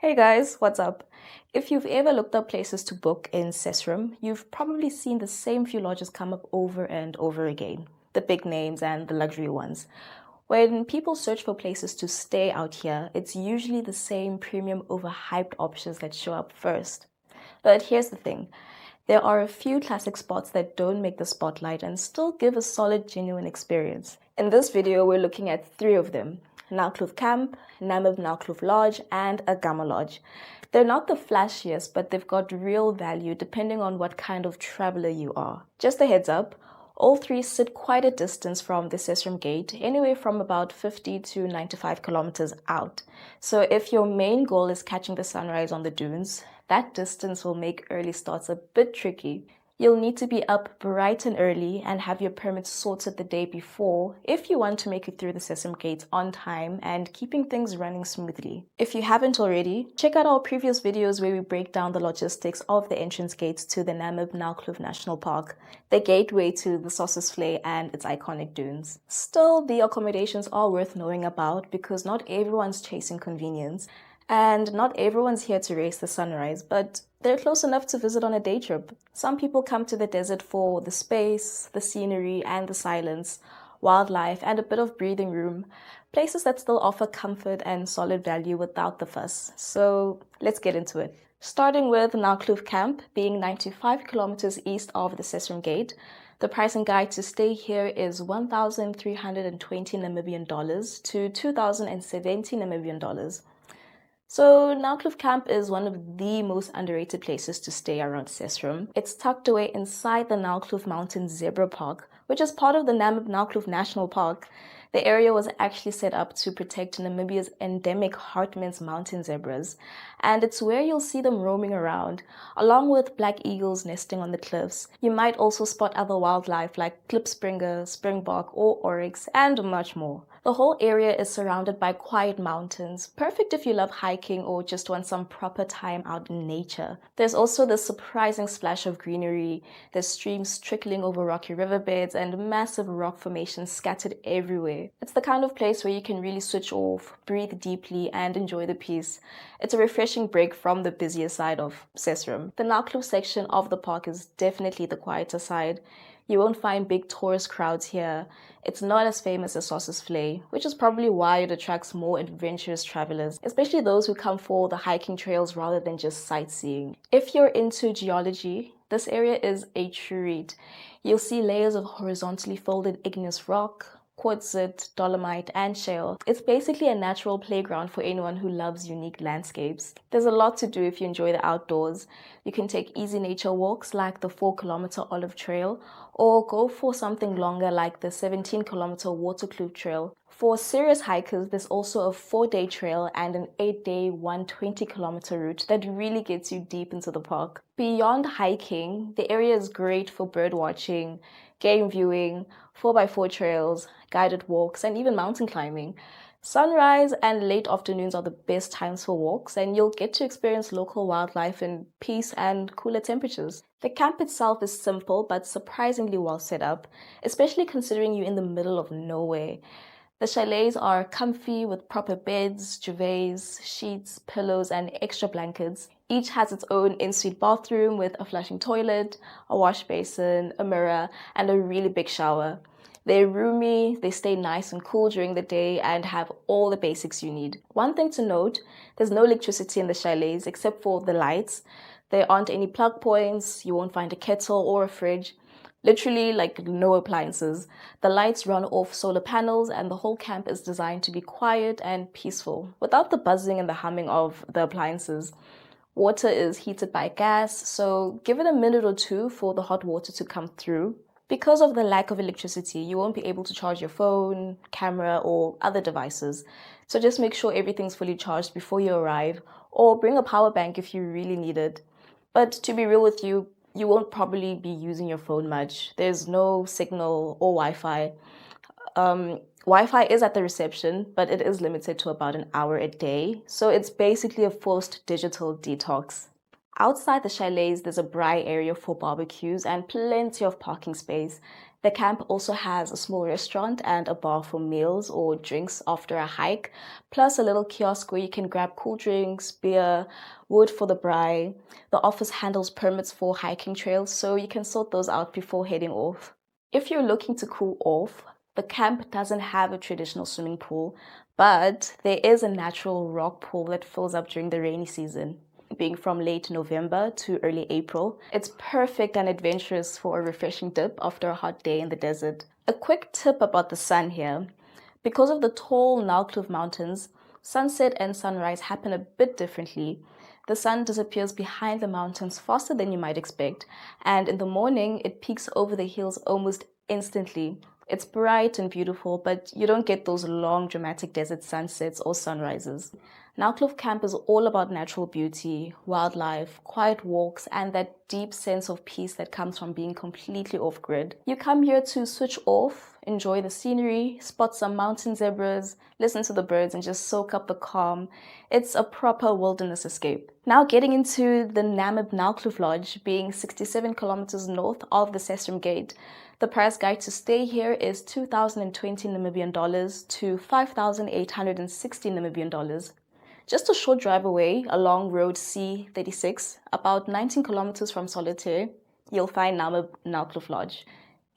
Hey guys, what's up? If you've ever looked up places to book in Sesriem, you've probably seen the same few lodges come up over and over again, the big names and the luxury ones. When people search for places to stay out here, it's usually the same premium overhyped options that show up first. But here's the thing. There are a few classic spots that don't make the spotlight and still give a solid, genuine experience. In this video, we're looking at three of them: Naukluft Camp, Namib Naukluft Lodge, and Agama Lodge. They're not the flashiest, but they've got real value depending on what kind of traveler you are. Just a heads up, all three sit quite a distance from the Sesriem Gate, anywhere from about 50 to 95 kilometers out. So if your main goal is catching the sunrise on the dunes, that distance will make early starts a bit tricky. You'll need to be up bright and early and have your permits sorted the day before if you want to make it through the Sesriem Gate on time and keeping things running smoothly. If you haven't already, check out our previous videos where we break down the logistics of the entrance gates to the Namib Naukluft National Park, the gateway to the Sossusvlei and its iconic dunes. Still, the accommodations are worth knowing about because not everyone's chasing convenience. And not everyone's here to race the sunrise, but they're close enough to visit on a day trip. Some people come to the desert for the space, the scenery, and the silence, wildlife, and a bit of breathing room. Places that still offer comfort and solid value without the fuss. So let's get into it. Starting with Naukluft Camp, being 95 kilometers east of the Sesriem Gate, the pricing guide to stay here is 1,320 Namibian dollars to 2,070 Namibian dollars. So Naukluft Camp is one of the most underrated places to stay around Sesriem. It's tucked away inside the Naukluft Mountain Zebra Park, which is part of the Namib Naukluft National Park. The area was actually set up to protect Namibia's endemic Hartmann's mountain zebras, and it's where you'll see them roaming around, along with black eagles nesting on the cliffs. You might also spot other wildlife like klipspringer, springbok, or oryx, and much more. The whole area is surrounded by quiet mountains, perfect if you love hiking or just want some proper time out in nature. There's also this surprising splash of greenery. There's streams trickling over rocky riverbeds and massive rock formations scattered everywhere. It's the kind of place where you can really switch off, breathe deeply, and enjoy the peace. It's a refreshing break from the busier side of Sesriem. The Naukluft section of the park is definitely the quieter side. You won't find big tourist crowds here. It's not as famous as Sossusvlei, which is probably why it attracts more adventurous travelers, especially those who come for the hiking trails rather than just sightseeing. If you're into geology, this area is a treat. You'll see layers of horizontally folded igneous rock, quartzite, dolomite, and shale. It's basically a natural playground for anyone who loves unique landscapes. There's a lot to do if you enjoy the outdoors. You can take easy nature walks like the 4-kilometer Olive Trail, or go for something longer like the 17-kilometer Waterkloof Trail. For serious hikers, there's also a 4-day trail and an 8-day 120-kilometer route that really gets you deep into the park. Beyond hiking, the area is great for bird watching, game viewing, 4x4 trails, guided walks, and even mountain climbing. Sunrise and late afternoons are the best times for walks, and you'll get to experience local wildlife in peace and cooler temperatures. The camp itself is simple but surprisingly well set up, especially considering you're in the middle of nowhere. The chalets are comfy with proper beds, duvets, sheets, pillows, and extra blankets. Each has its own en-suite bathroom with a flushing toilet, a wash basin, a mirror, and a really big shower. They're roomy, they stay nice and cool during the day, and have all the basics you need. One thing to note, there's no electricity in the chalets except for the lights. There aren't any plug points, you won't find a kettle or a fridge. Literally, like, no appliances. The lights run off solar panels and the whole camp is designed to be quiet and peaceful, without the buzzing and the humming of the appliances. Water is heated by gas, so give it a minute or two for the hot water to come through. Because of the lack of electricity, you won't be able to charge your phone, camera, or other devices. So just make sure everything's fully charged before you arrive, or bring a power bank if you really need it. But to be real with you, you won't probably be using your phone much. There's no signal or Wi-Fi. Wi-Fi is at the reception, but it is limited to about an hour a day. So it's basically a forced digital detox. Outside the chalets, there's a braai area for barbecues and plenty of parking space. The camp also has a small restaurant and a bar for meals or drinks after a hike, plus a little kiosk where you can grab cool drinks, beer, wood for the braai. The office handles permits for hiking trails, so you can sort those out before heading off. If you're looking to cool off, the camp doesn't have a traditional swimming pool, but there is a natural rock pool that fills up during the rainy season. Being from late November to early April, it's perfect and adventurous for a refreshing dip after a hot day in the desert. A quick tip about the sun here. Because of the tall Naukluft mountains, sunset and sunrise happen a bit differently. The sun disappears behind the mountains faster than you might expect, and in the morning it peaks over the hills almost instantly. It's bright and beautiful, but you don't get those long dramatic desert sunsets or sunrises. Naukluft Camp is all about natural beauty, wildlife, quiet walks, and that deep sense of peace that comes from being completely off-grid. You come here to switch off, enjoy the scenery, spot some mountain zebras, listen to the birds, and just soak up the calm. It's a proper wilderness escape. Now getting into the Namib Naukluft Lodge, being 67 kilometers north of the Sesriem Gate. The price guide to stay here is 2,020 Namibian dollars to 5,860 Namibian dollars. Just a short drive away along Road C36, about 19 kilometers from Solitaire, you'll find Namib Naukluft Lodge.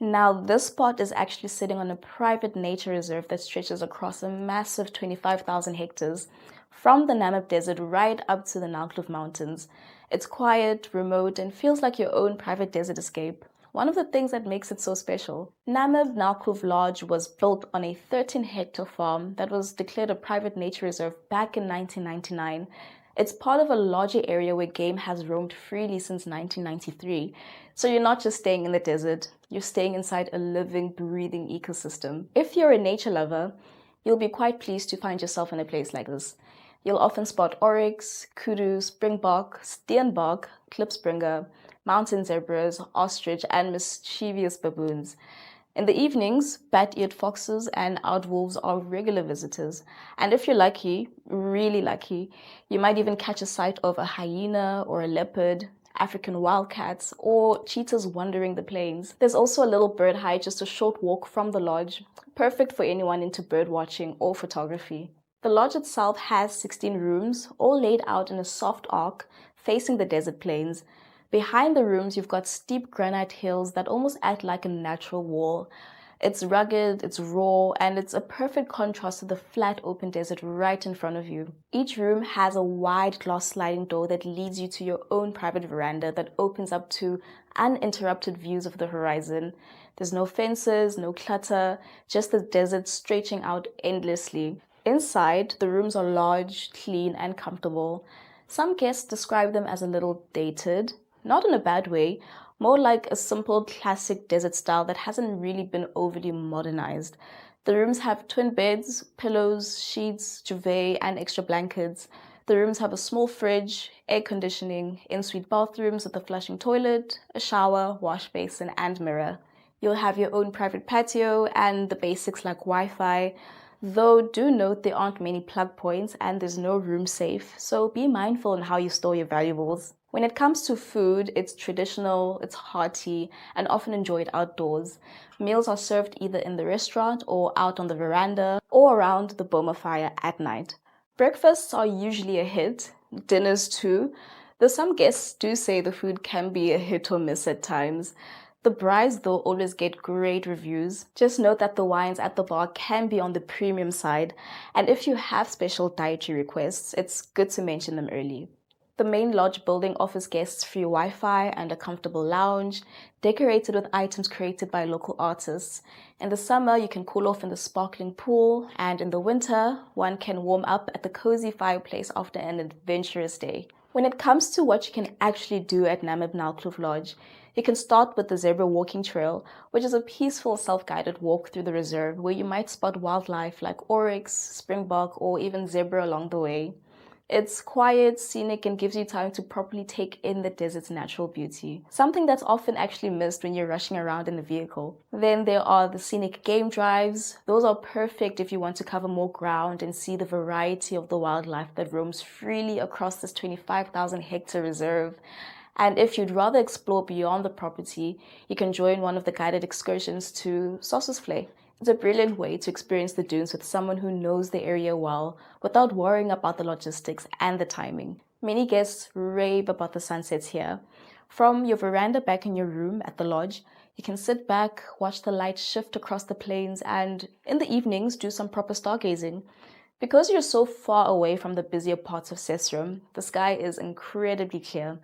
Now, this spot is actually sitting on a private nature reserve that stretches across a massive 25,000 hectares, from the Namib Desert right up to the Naukluft Mountains. It's quiet, remote, and feels like your own private desert escape. One of the things that makes it so special. Namib Naukluft Lodge was built on a 13-hectare farm that was declared a private nature reserve back in 1999. It's part of a larger area where game has roamed freely since 1993. So you're not just staying in the desert, you're staying inside a living, breathing ecosystem. If you're a nature lover, you'll be quite pleased to find yourself in a place like this. You'll often spot oryx, kudu, springbok, steenbok, klipspringer, mountain zebras, ostrich, and mischievous baboons. In the evenings, bat-eared foxes and outwolves are regular visitors. And if you're lucky, really lucky, you might even catch a sight of a hyena or a leopard, African wildcats, or cheetahs wandering the plains. There's also a little bird hide just a short walk from the lodge, perfect for anyone into bird watching or photography. The lodge itself has 16 rooms, all laid out in a soft arc facing the desert plains. Behind the rooms, you've got steep granite hills that almost act like a natural wall. It's rugged, it's raw, and it's a perfect contrast to the flat open desert right in front of you. Each room has a wide glass sliding door that leads you to your own private veranda that opens up to uninterrupted views of the horizon. There's no fences, no clutter, just the desert stretching out endlessly. Inside, the rooms are large, clean, and comfortable. Some guests describe them as a little dated, not in a bad way, more like a simple classic desert style that hasn't really been overly modernized. The rooms have twin beds, pillows, sheets, duvet, and extra blankets. The rooms have a small fridge, air conditioning, en-suite bathrooms with a flushing toilet, a shower, wash basin, and mirror. You'll have your own private patio and the basics like Wi-Fi, though do note there aren't many plug points and there's no room safe, so be mindful in how you store your valuables. When it comes to food, it's traditional, it's hearty, and often enjoyed outdoors. Meals are served either in the restaurant or out on the veranda or around the boma fire at night. Breakfasts are usually a hit, dinners too, though some guests do say the food can be a hit or miss at times. The braais, though, always get great reviews. Just note that the wines at the bar can be on the premium side, and if you have special dietary requests, it's good to mention them early. The main lodge building offers guests free Wi-Fi and a comfortable lounge, decorated with items created by local artists. In the summer, you can cool off in the sparkling pool, and in the winter, one can warm up at the cozy fireplace after an adventurous day. When it comes to what you can actually do at Namib Naukluft Lodge, you can start with the zebra walking trail, which is a peaceful self-guided walk through the reserve where you might spot wildlife like oryx, springbok, or even zebra along the way. It's quiet, scenic, and gives you time to properly take in the desert's natural beauty, something that's often actually missed when you're rushing around in the vehicle. Then there are the scenic game drives. Those are perfect if you want to cover more ground and see the variety of the wildlife that roams freely across this 25,000 hectare reserve. And if you'd rather explore beyond the property, you can join one of the guided excursions to Sossusvlei. It's a brilliant way to experience the dunes with someone who knows the area well without worrying about the logistics and the timing. Many guests rave about the sunsets here. From your veranda back in your room at the lodge, you can sit back, watch the light shift across the plains, and in the evenings do some proper stargazing. Because you're so far away from the busier parts of Sesriem, the sky is incredibly clear.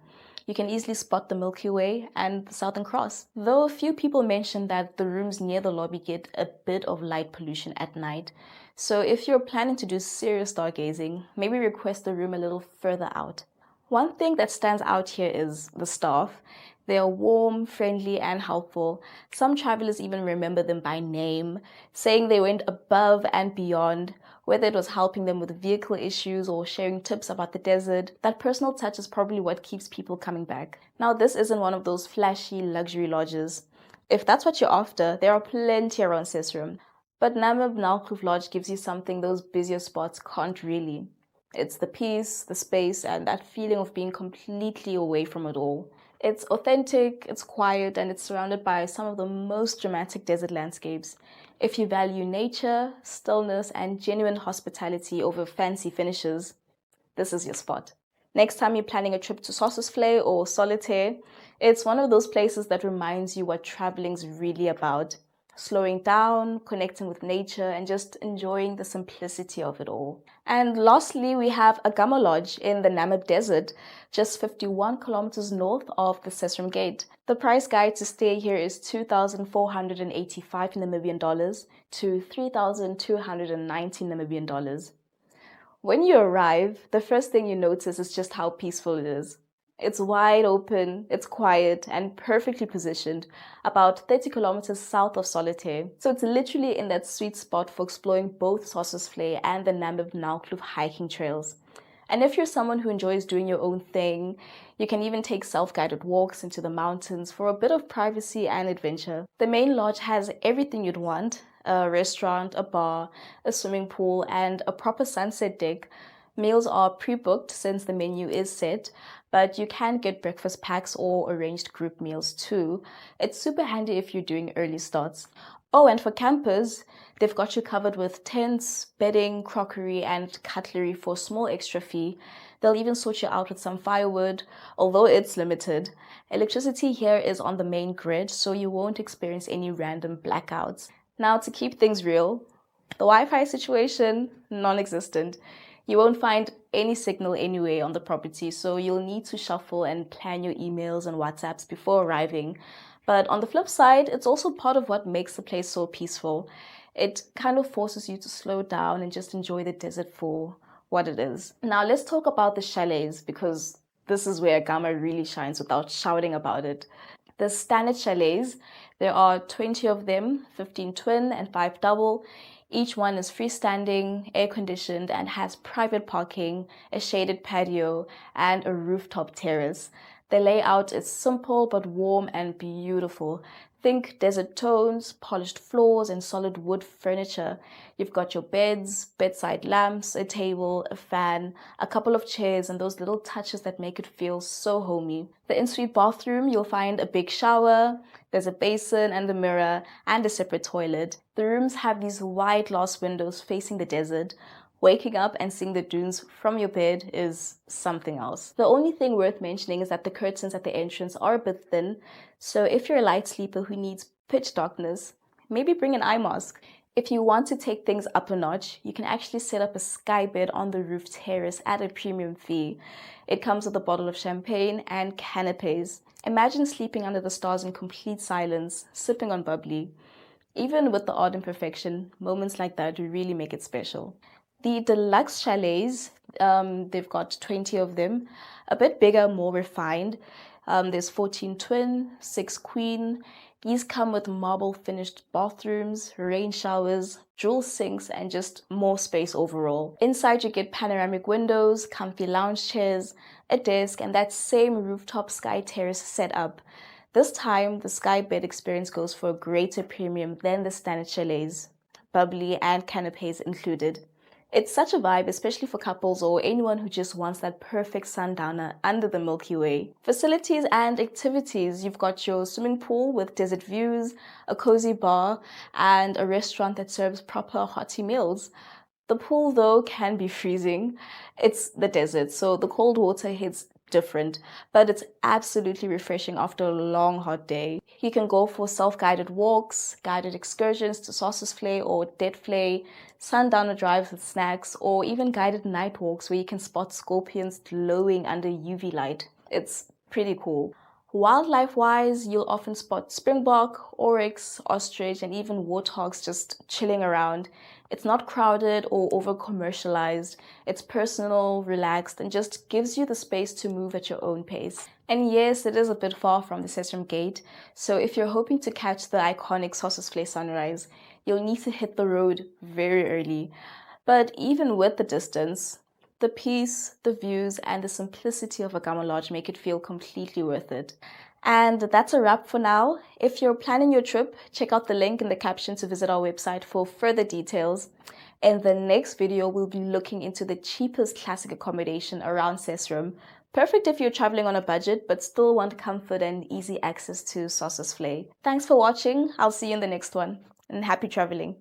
You can easily spot the Milky Way and the Southern Cross. Though a few people mention that the rooms near the lobby get a bit of light pollution at night. So if you're planning to do serious stargazing, maybe request the room a little further out. One thing that stands out here is the staff. They are warm, friendly, and helpful. Some travelers even remember them by name, saying they went above and beyond, whether it was helping them with vehicle issues or sharing tips about the desert. That personal touch is probably what keeps people coming back. Now, this isn't one of those flashy luxury lodges. If that's what you're after, there are plenty around Sesriem. But Namib Naukluft Lodge gives you something those busier spots can't really. It's the peace, the space, and that feeling of being completely away from it all. It's authentic, it's quiet, and it's surrounded by some of the most dramatic desert landscapes. If you value nature, stillness, and genuine hospitality over fancy finishes, this is your spot. Next time you're planning a trip to Sossusvlei or Solitaire, it's one of those places that reminds you what traveling's really about. Slowing down, connecting with nature, and just enjoying the simplicity of it all. And lastly, we have Agama Lodge in the Namib Desert, just 51 kilometers north of the Sesriem Gate. The price guide to stay here is 2,485 Namibian dollars to 3,290 Namibian dollars. When you arrive, the first thing you notice is just how peaceful it is. It's wide open, it's quiet, and perfectly positioned, about 30 kilometers south of Solitaire. So it's literally in that sweet spot for exploring both Sossusvlei and the Namib Naukluft hiking trails. And if you're someone who enjoys doing your own thing, you can even take self-guided walks into the mountains for a bit of privacy and adventure. The main lodge has everything you'd want: a restaurant, a bar, a swimming pool, and a proper sunset deck. Meals are pre-booked since the menu is set, but you can get breakfast packs or arranged group meals too. It's super handy if you're doing early starts. Oh, and for campers, they've got you covered with tents, bedding, crockery, and cutlery for a small extra fee. They'll even sort you out with some firewood, although it's limited. Electricity here is on the main grid, so you won't experience any random blackouts. Now, to keep things real, the Wi-Fi situation, non-existent. You won't find any signal anyway on the property, so you'll need to shuffle and plan your emails and WhatsApps before arriving. But on the flip side, it's also part of what makes the place so peaceful. It kind of forces you to slow down and just enjoy the desert for what it is. Now let's talk about the chalets, because this is where Agama really shines without shouting about it. The standard chalets, there are 20 of them, 15 twin and 5 double. Each one is freestanding, air-conditioned, and has private parking, a shaded patio, and a rooftop terrace. The layout is simple but warm and beautiful. Think desert tones, polished floors, and solid wood furniture. You've got your beds, bedside lamps, a table, a fan, a couple of chairs, and those little touches that make it feel so homey. The in-suite bathroom, you'll find a big shower, there's a basin and a mirror, and a separate toilet. The rooms have these wide glass windows facing the desert. Waking up and seeing the dunes from your bed is something else. The only thing worth mentioning is that the curtains at the entrance are a bit thin, so if you're a light sleeper who needs pitch darkness, maybe bring an eye mask. If you want to take things up a notch, you can actually set up a sky bed on the roof terrace at a premium fee. It comes with a bottle of champagne and canapes. Imagine sleeping under the stars in complete silence, sipping on bubbly. Even with the odd imperfection, moments like that really make it special. The deluxe chalets, they've got 20 of them, a bit bigger, more refined. There's 14 twin, 6 queen. These come with marble finished bathrooms, rain showers, dual sinks, and just more space overall. Inside you get panoramic windows, comfy lounge chairs, a desk, and that same rooftop sky terrace setup. This time, the sky bed experience goes for a greater premium than the standard chalets, bubbly and canapes included. It's such a vibe, especially for couples or anyone who just wants that perfect sundowner under the Milky Way. Facilities and activities. You've got your swimming pool with desert views, a cozy bar, and a restaurant that serves proper hearty meals. The pool, though, can be freezing. It's the desert, so the cold water hits different, but it's absolutely refreshing after a long, hot day. You can go for self-guided walks, guided excursions to Sossusvlei or Deadvlei, sundowner drives with snacks, or even guided night walks where you can spot scorpions glowing under UV light. It's pretty cool. Wildlife-wise, you'll often spot springbok, oryx, ostrich, and even warthogs just chilling around. It's not crowded or over-commercialized. It's personal, relaxed, and just gives you the space to move at your own pace. And yes, it is a bit far from the Sesriem Gate, so if you're hoping to catch the iconic Sossusvlei sunrise, you'll need to hit the road very early. But even with the distance, the peace, the views, and the simplicity of Agama Lodge make it feel completely worth it. And that's a wrap for now. If you're planning your trip, check out the link in the caption to visit our website for further details. In the next video, we'll be looking into the cheapest classic accommodation around Sesriem. Perfect if you're traveling on a budget, but still want comfort and easy access to Sossusvlei. Thanks for watching. I'll see you in the next one. And happy traveling.